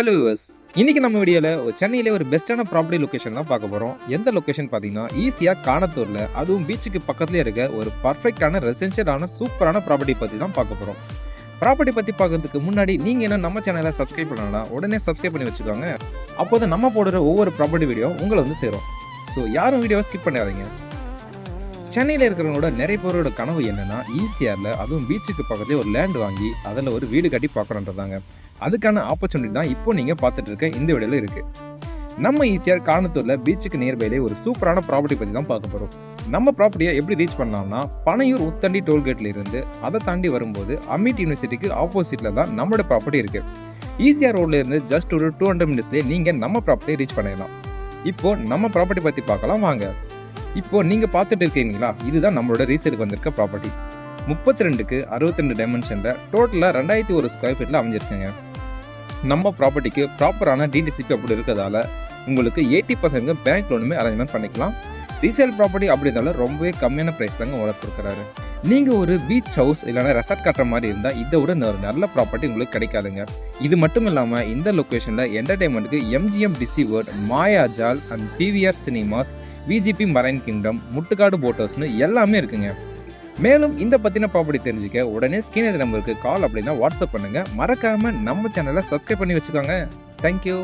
Hello viewers, இன்னைக்கு நம்ம வீடியோல சென்னையில ஒரு பெஸ்டான ப்ராப்பர்ட்டி லொகேஷன் தான் பார்க்க போறோம். எந்த லொகேஷன் பாத்தீங்கன்னா ஈஸியா காணத்தூர்ல, அதுவும் பீச்சுக்கு பக்கத்துலயே இருக்க ஒரு பர்ஃபெக்டான ரெசிடென்ஷியலான சூப்பரான ப்ராப்பர்ட்டி பத்தி தான் பார்க்க போறோம். ப்ராப்பர்ட்டி பத்தி பார்க்கறதுக்கு முன்னாடி நீங்க என்ன நம்ம சேனலை சப்ஸ்கிரைப் பண்ணலாம், உடனே சப்ஸ்கிரைப் பண்ணி வச்சுக்கோங்க. அப்போதான் நம்ம போடுற ஒவ்வொரு ப்ராப்பர்ட்டி வீடியோ உங்களை வந்து சேரும். ஸோ யாரும் வீடியோவை ஸ்கிப் பண்ணாதீங்க. சென்னையில் இருக்கிறவங்களோட நிறைய பேரோட கனவு என்னன்னா ஈசிஆர்ல, அதுவும் பீச்சுக்கு பக்கத்துலேயே ஒரு லேண்ட் வாங்கி அதில் ஒரு வீடு கட்டி பார்க்கணுன்றதாங்க. அதுக்கான ஆப்பர்ச்சுனிட்டி தான் இப்போ நீங்க பார்த்துட்டு இருக்க இந்த வீடியோல இருக்கு. நம்ம ஈசிஆர் காணத்தூர்ல பீச்சுக்கு நியர்பைலே ஒரு சூப்பரான ப்ராப்பர்ட்டி பத்தி தான் பார்க்க போறோம். நம்ம ப்ராப்பர்ட்டியை எப்படி ரீச் பண்ணலாம்னா, பனையூர் உத்தண்டி டோல்கேட்ல இருந்து அதை தாண்டி வரும்போது அமிட் யூனிவர்சிட்டிக்கு ஆப்போசிட்ல தான் நம்மளோட ப்ராப்பர்ட்டி இருக்கு. ஈசிஆர் ரோட்ல இருந்து ஜஸ்ட் ஒரு 200 மினிட்ஸ்லேயே நீங்க நம்ம ப்ராப்பர்ட்டியை ரீச் பண்ணிடலாம். இப்போ நம்ம ப்ராப்பர்ட்டி பத்தி பார்க்கலாம் வாங்க. இப்போ நீங்க பார்த்துட்டு இருக்கீங்களா, இதுதான் நம்மளோட ரீசேலுக்கு வந்திருக்க ப்ராப்பர்ட்டி. 32க்கு 62 டைமென்ஷன்ல டோட்டலா 2001 ஸ்கொயர் ஃபீட்ல அமைஞ்சிருக்குங்க. நம்ம ப்ராப்பர்ட்டிக்கு ப்ராப்பரான டிடிசிபி அப்படி இருக்கிறதால உங்களுக்கு 80% பேங்க் லோனுமே அரேஞ்ச்மெண்ட் பண்ணிக்கலாம். ரீசேல் ப்ராப்பர்ட்டி அப்படினால ரொம்பவே கம்மியான பிரைஸ் தாங்க ஓனர் கொடுக்குறாரு. நீங்க ஒரு பீச் ஹவுஸ் இல்லைன்னா ரெசார்ட் கட்டுற மாதிரி இருந்தா இதை விட ஒரு நல்ல ப்ராப்பர்ட்டி உங்களுக்கு கிடைக்காதுங்க. இது மட்டும் இல்லாம இந்த லொகேஷன்ல என்டர்டைன்மெண்ட்டுக்கு எம்ஜிஎம் டிசி வேர்ல்ட், மாயாஜால் அண்ட் பிவிஆர் சினிமாஸ், விஜிபி மரைன் கிங்டம், முட்டுக்காடு போட் ஹவுஸ்னு எல்லாமே இருக்குங்க. மேலும் இந்த பத்தின ப்ராப்பர்ட்டி தெரிஞ்சுக்க உடனே ஸ்கிரீன் நம்பருக்கு கால் அப்படின்னா வாட்ஸ்அப் பண்ணுங்க. மறக்காம நம்ம சேனலை சப்ஸ்கிரைப் பண்ணி வச்சுக்கோங்க. தேங்க்யூ.